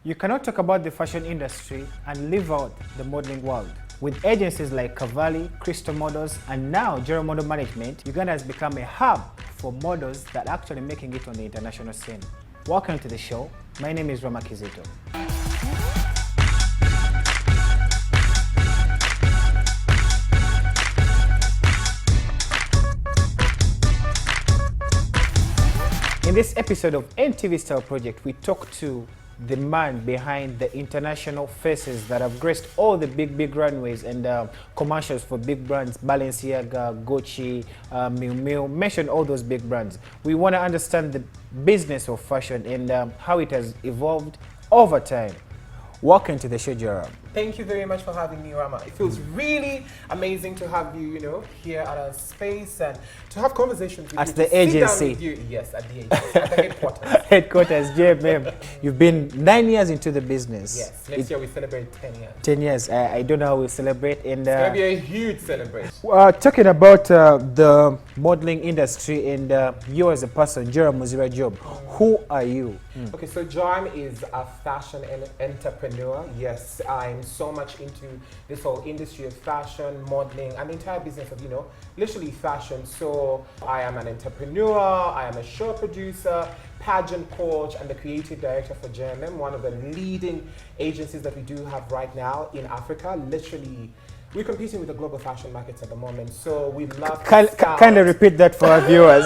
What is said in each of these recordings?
You cannot talk about the fashion industry and leave out the modeling world. With agencies like Cavalli, Crystal Models, and now Joram Model Management, Uganda has become a hub for models that are actually making it on the international scene. Welcome to the show. My name is Joram Muzira. In this episode of NTV Style Project, we talk to the man behind the international faces that have graced all the big runways and commercials for big brands, Balenciaga, Gucci, Miu Miu, mention all those big brands. We want to understand the business of fashion and how it has evolved over time. Welcome to the show, Joram. Thank you very much for having me, Rama. It feels really amazing to have you, here at our space and to have conversations with at you. The agency. Yes, at the agency, at the headquarters. Headquarters, JMM. You've been 9 years into the business. Yes, next year we celebrate 10 years. 10 years. I don't know how we celebrate. And, it's going to be a huge celebration. Talking about the modeling industry and you as a person, Joram Muzira Job, who are you? Okay, so Joram is a fashion entrepreneur. Yes, I'm so much into this whole industry of fashion, modeling, and the entire business of, literally fashion. So I am an entrepreneur, I am a show producer, pageant coach, and the creative director for JMM, one of the leading agencies that we do have right now in Africa. Literally, we're competing with the global fashion markets at the moment. So we love kind of repeat that for our viewers.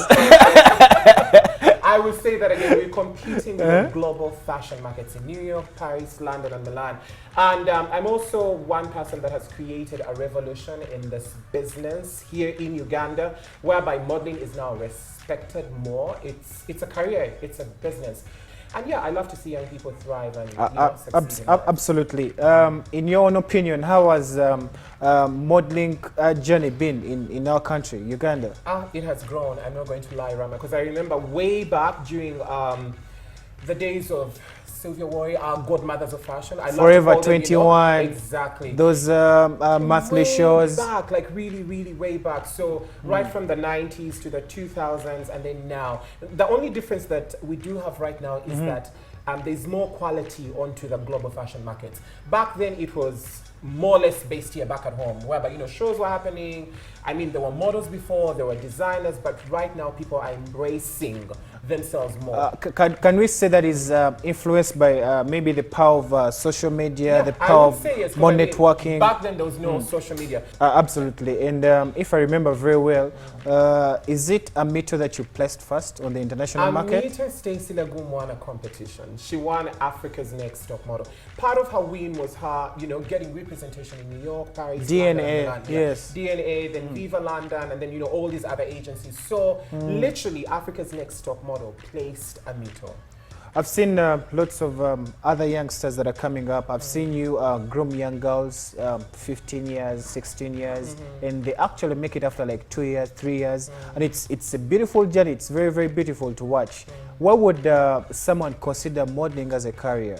I will say that again, we're competing with the global fashion markets in New York, Paris, London, and Milan. And I'm also one person that has created a revolution in this business here in Uganda, whereby modeling is now respected more. It's a career, it's a business. And yeah, I love to see young people thrive and succeed. Absolutely. In your own opinion, how has modeling journey been in our country, Uganda? It has grown. I'm not going to lie, Rama, because I remember way back during the days of Sylvia Warrior, our godmothers of fashion. I Forever 21. Exactly. Those monthly shows. Back, like really way back. So right from the 90s to the 2000s and then now. The only difference that we do have right now is that there's more quality onto the global fashion markets. Back then it was more or less based here back at home, whereby shows were happening. I mean, there were models before, there were designers, but right now people are embracing themselves more. Can we say that is influenced by maybe the power of social media, the power of more networking? Back then there was no social media. Absolutely. And if I remember very well, is it Amito that you placed first on the international market? Amito Stacey Lagum won a competition. She won Africa's Next Top Model. Part of her win was her, getting representation in New York, Paris, DNA, London, yes. DNA, then Viva London, and then, all these other agencies. So literally Africa's Next Top Model placed Amito. I've seen lots of other youngsters that are coming up. I've seen you groom young girls, 15 years, 16 years, and they actually make it after like 2 years, 3 years. And it's a beautiful journey. It's very beautiful to watch. What would someone consider modeling as a career?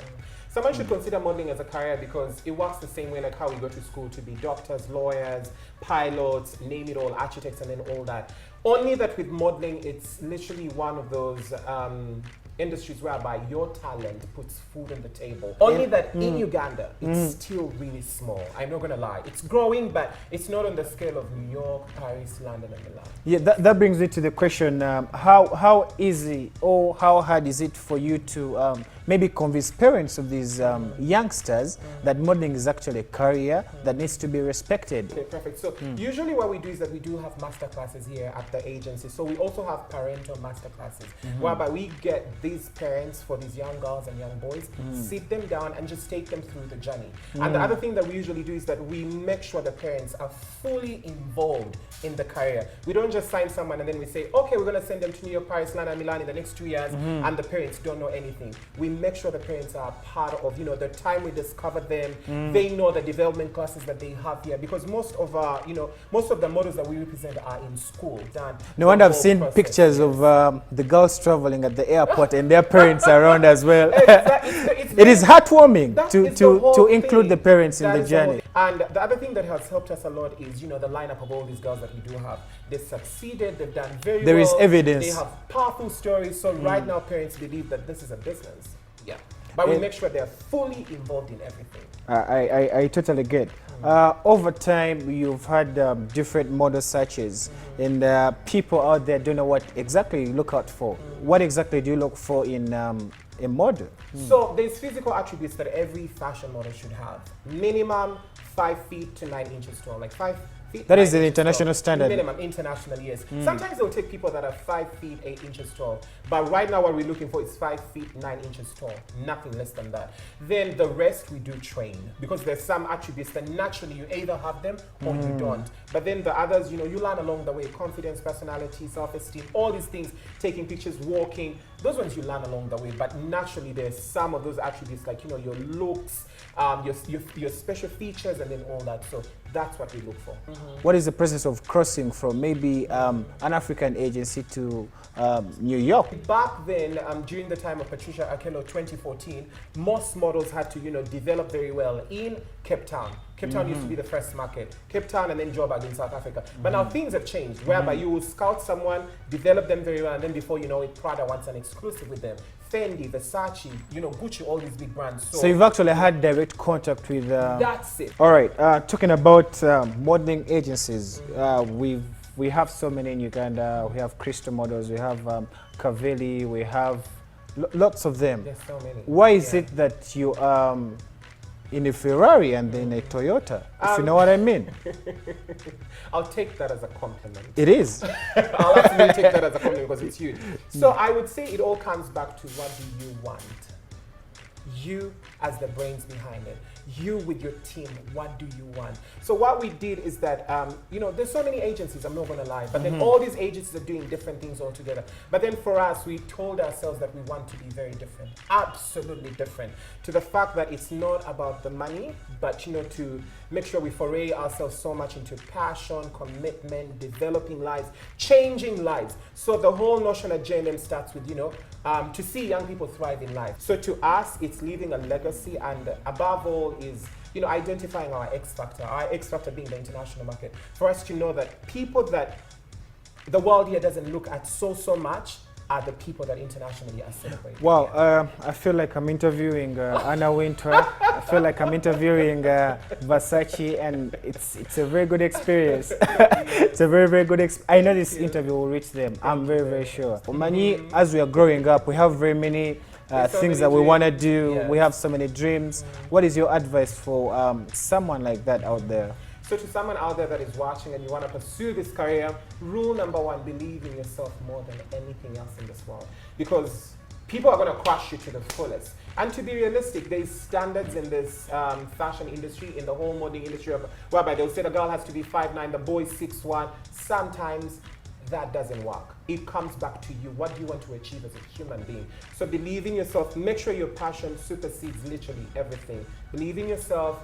Someone should consider modeling as a career because it works the same way like how we go to school to be doctors, lawyers, pilots, name it all, architects, and then all that. Only that with modeling, it's literally one of those industries whereby your talent puts food on the table. Only that in Uganda, it's still really small. I'm not going to lie. It's growing, but it's not on the scale of New York, Paris, London, and Milan. Yeah, that brings me to the question, how easy or how hard is it for you to maybe convince parents of these youngsters that modeling is actually a career that needs to be respected? Okay, perfect. So usually what we do is that we do have master classes here at the agency. So we also have parental master classes whereby we get these parents for these young girls and young boys, sit them down and just take them through the journey. And the other thing that we usually do is that we make sure the parents are fully involved in the career. We don't just sign someone and then we say, okay, we're going to send them to New York, Paris, London, Milan in the next 2 years, and the parents don't know anything. We make sure the parents are part of, the time we discover them. They know the development classes that they have here because most of our, most of the models that we represent are in school. No wonder I've seen pictures of the girls traveling at the airport and their parents around as well. It is heartwarming to include the parents in the journey. And the other thing that has helped us a lot is, the lineup of all these girls that we do have. They succeeded, they've done very well. There is evidence. They have powerful stories. So right now, parents believe that this is a business. Yeah. But we make sure they're fully involved in everything. I totally get. Over time, you've had different model searches, and people out there don't know what exactly you look out for. What exactly do you look for in a model? So there's physical attributes that every fashion model should have. Minimum 5 feet to 9 inches tall, like 5 feet. That is the international standard. Minimum, internationally, yes. Sometimes they'll take people that are 5 feet 8 inches tall, but right now what we're looking for is 5 feet 9 inches tall, nothing less than that. Then the rest we do train, because there's some attributes that naturally you either have them or you don't. But then the others, you know, you learn along the way: confidence, personality, self-esteem, all these things, taking pictures, walking. Those ones you learn along the way, but naturally there's some of those attributes, like, you know, your looks, your special features, and then all that. So that's what we look for. What is the process of crossing from maybe an African agency to New York? Back then, during the time of Patricia Akello, 2014, most models had to, you know, develop very well in Cape Town. Cape Town used to be the first market. Cape Town and then Joburg in South Africa. But now things have changed, whereby you will scout someone, develop them very well, and then before you know it, Prada wants an exclusive with them. Fendi, Versace, you know, Gucci, all these big brands. So you've actually had direct contact with... That's it. All right, talking about modeling agencies, we have so many in Uganda. We have Crystal Models, we have Cavelli, we have lots of them. There's so many. Why is it that you in a Ferrari and then a Toyota, if you know what I mean? I'll take that as a compliment. It is. I'll absolutely take that as a compliment because it's huge. So I would say it all comes back to, what do you want? You as the brains behind it. You with your team, what do you want? So what we did is that, you know, there's so many agencies, I'm not gonna lie, but then all these agencies are doing different things altogether. But then for us, we told ourselves that we want to be very different, absolutely different, to the fact that it's not about the money, but, you know, to make sure we foray ourselves so much into passion, commitment, developing lives, changing lives. So the whole notion of JNM starts with, you know, to see young people thrive in life. So to us, it's leaving a legacy, and above all is, you know, identifying our X factor being the international market. For us to know that people that the world here doesn't look at so much are the people that internationally are celebrating. Wow, I feel like I'm interviewing Anna Wintour. I feel like I'm interviewing Versace, and it's a very good experience. It's a very good experience. I know this interview will reach them. I'm very sure. Mani, as we are growing up, we have very many things that we want to do. Yes. We have so many dreams. What is your advice for someone like that out there? So to someone out there that is watching and you want to pursue this career, rule number one, believe in yourself more than anything else in this world. Because people are going to crush you to the fullest. And to be realistic, there's standards in this fashion industry, in the whole modeling industry, whereby they'll say the girl has to be 5'9", the boy 6'1". Sometimes that doesn't work. It comes back to you. What do you want to achieve as a human being? So believe in yourself. Make sure your passion supersedes literally everything. Believe in yourself.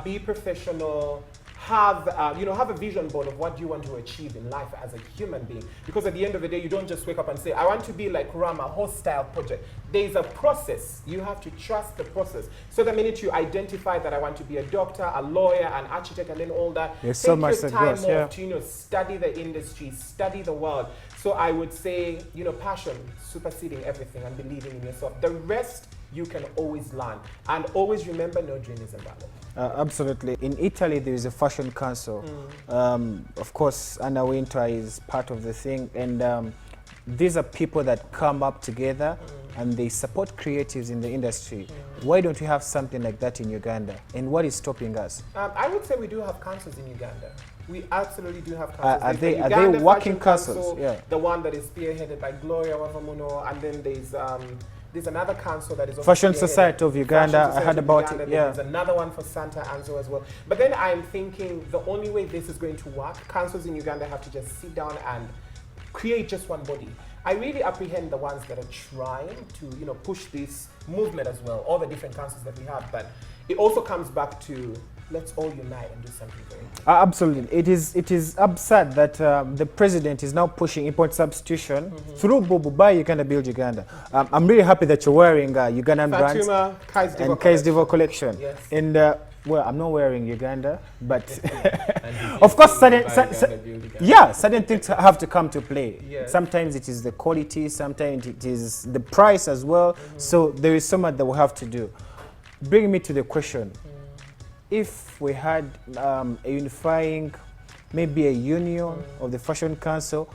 Be professional. Have a vision board of what you want to achieve in life as a human being. Because at the end of the day, you don't just wake up and say, I want to be like Rama, hostile project. There's a process. You have to trust the process. So the minute you identify that I want to be a doctor, a lawyer, an architect, and then all that, there's so much take your time off to, you know, study the industry, study the world. So I would say, you know, passion superseding everything and believing in yourself. The rest you can always learn. And always remember, no dream is invalid. Absolutely. In Italy, there is a fashion council. Of course, Anna Wintour is part of the thing. And these are people that come up together and they support creatives in the industry. Why don't we have something like that in Uganda? And what is stopping us? I would say we do have councils in Uganda. We absolutely do have councils. Are they working councils? Yeah. The one that is spearheaded by Gloria Wavamuno, and then there's another council that is also Fashion Society of Uganda. I heard about it. Yeah. There's another one for Santa Anzo as well. But then I'm thinking the only way this is going to work, councils in Uganda have to just sit down and create just one body. I really apprehend the ones that are trying to, you know, push this movement as well, all the different councils that we have. But it also comes back to, let's all unite and do something very good. Absolutely. It is absurd that the president is now pushing import substitution through Bubu by Uganda Build Uganda. I'm really happy that you're wearing Ugandan brands Fatuma, and Kais Divo collection. Yes. And well, I'm not wearing Uganda, but And of course, Uganda. certain things have to come to play. Yes. Sometimes it is the quality, sometimes it is the price as well. So there is so much that we have to do. Bring me to the question. If we had a unifying, maybe a union of the Fashion Council,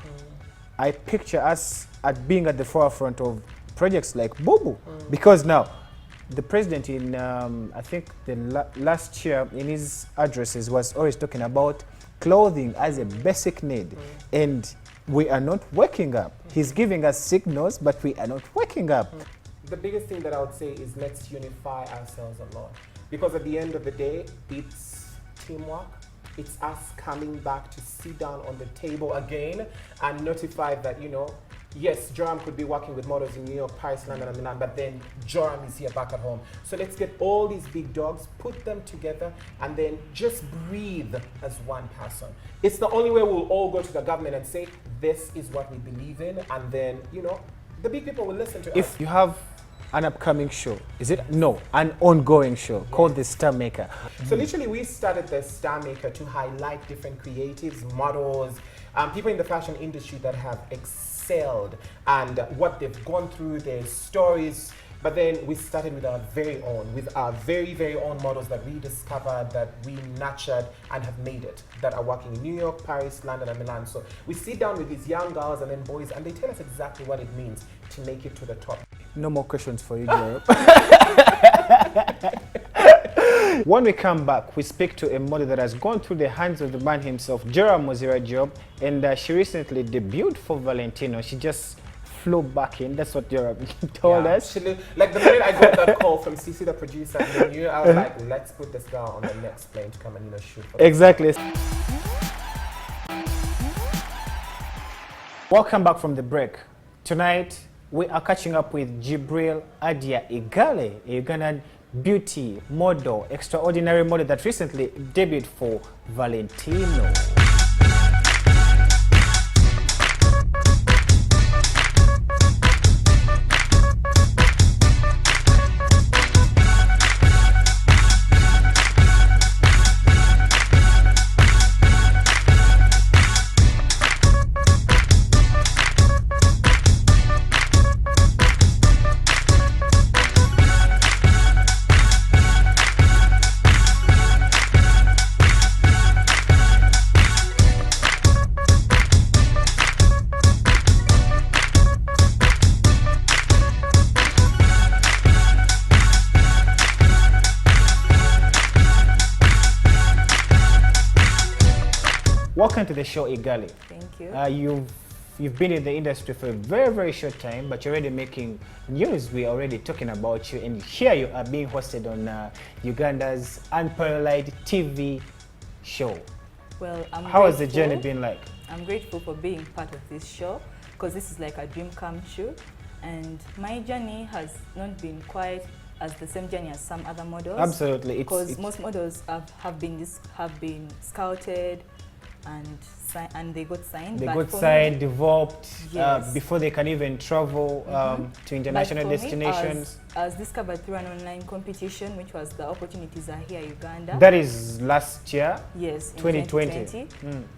I picture us at being at the forefront of projects like Bubu. Because now, the president in, I think, the last year in his addresses was always talking about clothing as a basic need. And we are not waking up. He's giving us signals, but we are not waking up. The biggest thing that I would say is let's unify ourselves a lot. Because at the end of the day, it's teamwork. It's us coming back to sit down on the table again and notify that, you know, yes, Joram could be working with models in New York, Paris, London, and Milan, but then Joram is here back at home. So let's get all these big dogs, put them together, and then just breathe as one person. It's the only way we'll all go to the government and say, this is what we believe in, and then, you know, the big people will listen to us. If you have an upcoming show, is it? No, an ongoing show called The Star Maker. So literally we started the Star Maker to highlight different creatives, models, people in the fashion industry that have excelled and what they've gone through, their stories. But then we started with our very own, very own models that we discovered, that we nurtured and have made it, that are working in New York, Paris, London, and Milan. So we sit down with these young girls and then boys, and they tell us exactly what it means to make it to the top. No more questions for you, Joram. When we come back, we speak to a model that has gone through the hands of the man himself, Joram Muzira job, and she recently debuted for Valentino. She just flew back in. That's what Joram told us. Like the minute I got that call from Cici, the producer, and they knew, I was like, let's put this girl on the next plane to come and, you know, shoot for Exactly. Welcome back from the break. Tonight, we are catching up with Gibril Igali, a Ugandan beauty model, extraordinary model that recently debuted for Valentino. Welcome to the show, Igali. Thank you. You've been in the industry for a very short time, but you're already making news. We're already talking about you, and here you are being hosted on Uganda's unparalleled TV show. Well, How has the journey been like? I'm grateful for being part of this show because this is like a dream come true, and my journey has not been quite as the same journey as some other models. Absolutely, because most models have been scouted and they got signed. They got signed, developed, yes. Before they can even travel to international destinations. I was discovered through an online competition, which was the Opportunities Are Here Uganda. That is last year? Yes, in 2020.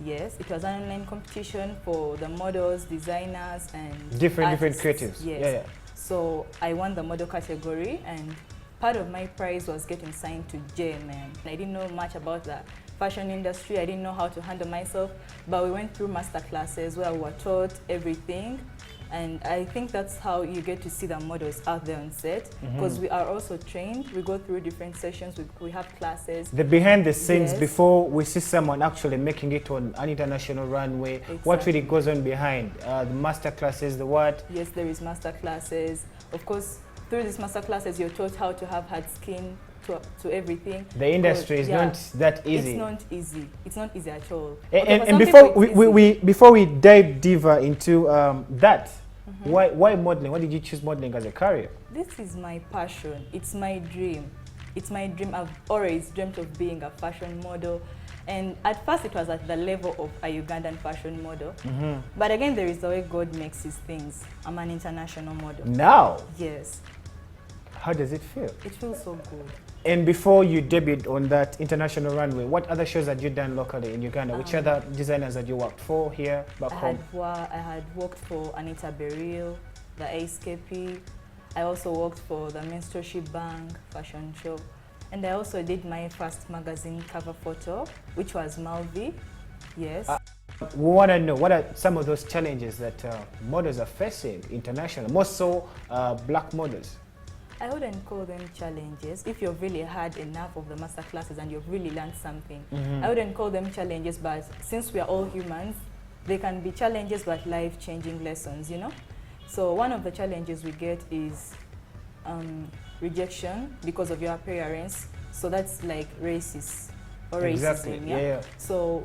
Yes, it was an online competition for the models, designers, and different artists. creatives. Yes. Yeah. So I won the model category, and part of my prize was getting signed to JMN. I didn't know much about that fashion industry. I didn't know how to handle myself, but we went through master classes where we were taught everything, and I think that's how you get to see the models out there on set, because we are also trained. We go through different sessions, we have classes. The behind the scenes, yes. before we see someone actually making it on an international runway, Exactly. What really goes on behind? The master classes, the what? Yes, there is master classes. Of course, through these master classes, you're taught how to have hard skin, to everything. The industry is not that easy. It's not easy. It's not easy at all. And before we dive deeper into that, why modeling? Why did you choose modeling as a career? This is my passion. It's my dream. It's my dream. I've always dreamt of being a fashion model. And at first it was at the level of a Ugandan fashion model. But again, there is the way God makes his things. I'm an international model. Now? Yes. How does it feel? It feels so good. And before you debuted on that international runway, what other shows had you done locally in Uganda? Which other designers had you worked for here back home? I had worked for Anita Beryl, the ASKP. I also worked for the Menstruation Bank fashion show. And I also did my first magazine cover photo, which was Malvi. Yes. We want to know, what are some of those challenges that models are facing internationally, more so black models? I wouldn't call them challenges. If you've really had enough of the master classes and you've really learned something, I wouldn't call them challenges, but since we are all humans, they can be challenges but life-changing lessons, you know? So one of the challenges we get is rejection because of your appearance. So that's like racist or Exactly. racism, Yeah. So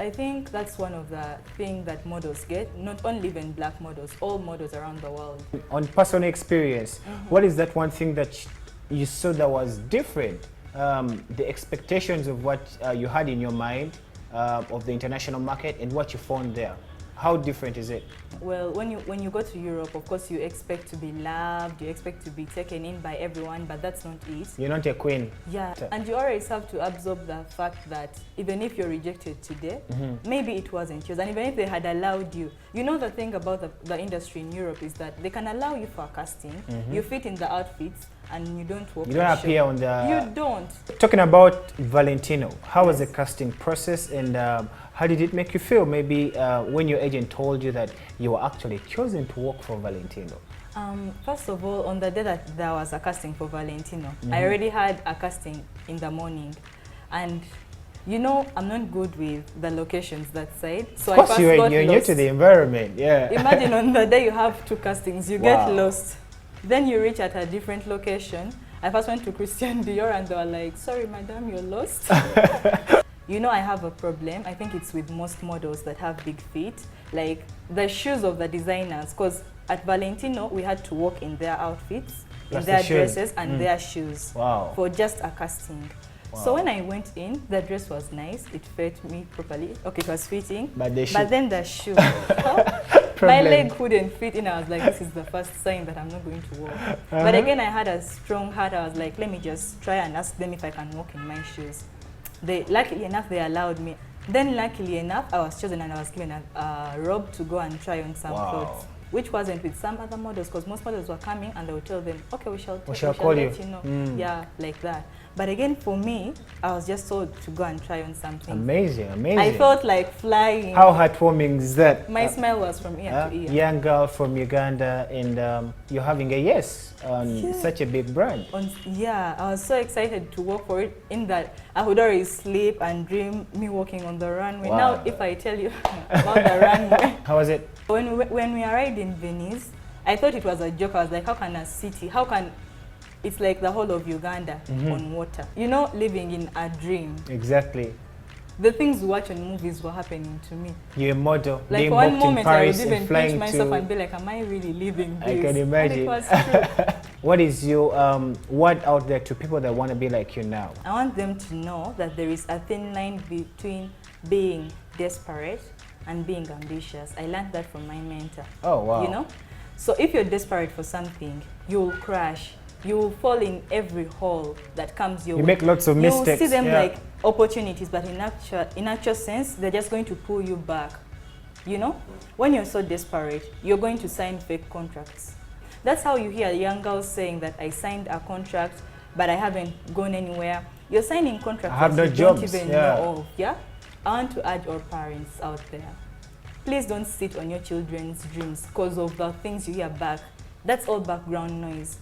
I think that's one of the things that models get, not only even black models, all models around the world. On personal experience, what is that one thing that you saw that was different? The expectations of what you had in your mind of the international market and what you found there. How different is it? Well, when you go to Europe, of course, you expect to be loved, you expect to be taken in by everyone, but that's not it. You're not a queen. Yeah, and you always have to absorb the fact that even if you're rejected today, maybe it wasn't yours. And even if they had allowed you, you know, the thing about the industry in Europe is that they can allow you for a casting, you fit in the outfits, and you don't work. You don't appear on the... You don't. Talking about Valentino, how was the casting process, and how did it make you feel? Maybe when your agent told you that you were actually chosen to work for Valentino. First of all, on the day that there was a casting for Valentino, I already had a casting in the morning, and you know, I'm not good with the locations that side. So of course, you're new to the environment. Yeah. Imagine on the day you have two castings, you get lost. Then you reach at a different location. I first went to Christian Dior and they were like, sorry, madam, you're lost. You know, I have a problem. I think it's with most models that have big feet. Like the shoes of the designers, because at Valentino, we had to walk in their outfits, in their dresses and their shoes for just a casting. So when I went in, the dress was nice. It fit me properly. Okay, it was fitting. But then the shoe, my leg couldn't fit in. I was like, this is the first sign that I'm not going to walk. But again, I had a strong heart. I was like, let me just try and ask them if I can walk in my shoes. Luckily enough, they allowed me. Then luckily enough, I was chosen and I was given a robe to go and try on some clothes, which wasn't with some other models, because most models were coming and they would tell them, okay, we shall let you know. Yeah, like that. But again, for me, I was just told to go and try on something. Amazing, amazing. I felt like flying. How heartwarming is that? My smile was from ear to ear. Young girl from Uganda, and you're having a yes on such a big brand. Yeah, I was so excited to work for it, in that I would always sleep and dream me walking on the runway. Now, if I tell you about the runway. How was it? When we arrived in Venice, I thought it was a joke. I was like, how can a city, it's like the whole of Uganda on water. You know, living in a dream. Exactly. The things we watch on movies were happening to me. You're a model. Like one moment I would even pinch myself and be like, am I really living this? I can imagine. And it was true. What is your word out there to people that want to be like you now? I want them to know that there is a thin line between being desperate and being ambitious. I learned that from my mentor. Oh, wow. You know? So if you're desperate for something, you'll crash. You will fall in every hole that comes your way. You make lots of mistakes. You see them like opportunities, but in actual sense, they're just going to pull you back. You know? When you're so desperate, you're going to sign fake contracts. That's how you hear young girls saying that I signed a contract, but I haven't gone anywhere. You're signing contracts that you don't even know of. Yeah? I want to urge all parents out there. Please don't sit on your children's dreams because of the things you hear back. That's all background noise.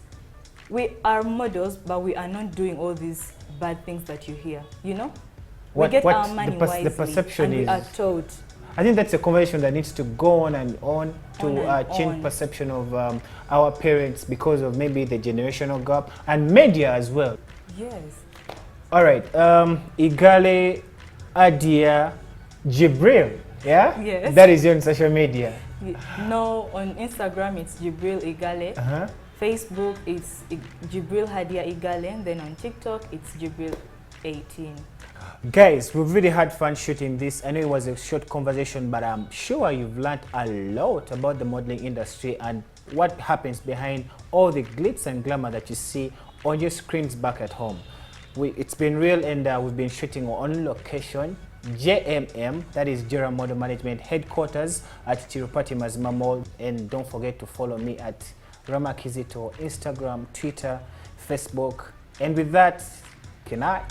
We are models, but we are not doing all these bad things that you hear, you know? We get our money wisely, the perception and we are taught. I think that's a conversation that needs to go on and on to change perception of our parents because of maybe the generational gap and media as well. Yes. All right, Igali, Adia, Gibril, yeah? Yes. That is you on social media. No, on Instagram it's Gibril Igali. Facebook, it's Gibril Hadia Igali, then on TikTok, it's Gibril 18. Guys, we've really had fun shooting this. I know it was a short conversation, but I'm sure you've learned a lot about the modeling industry and what happens behind all the glitz and glamour that you see on your screens back at home. It's been real, and we've been shooting on location, JMM, that is Joram Model Management headquarters at Tirupati Mazima Mall. And don't forget to follow me at Ramakizito, Instagram, Twitter, Facebook. And with that, good night.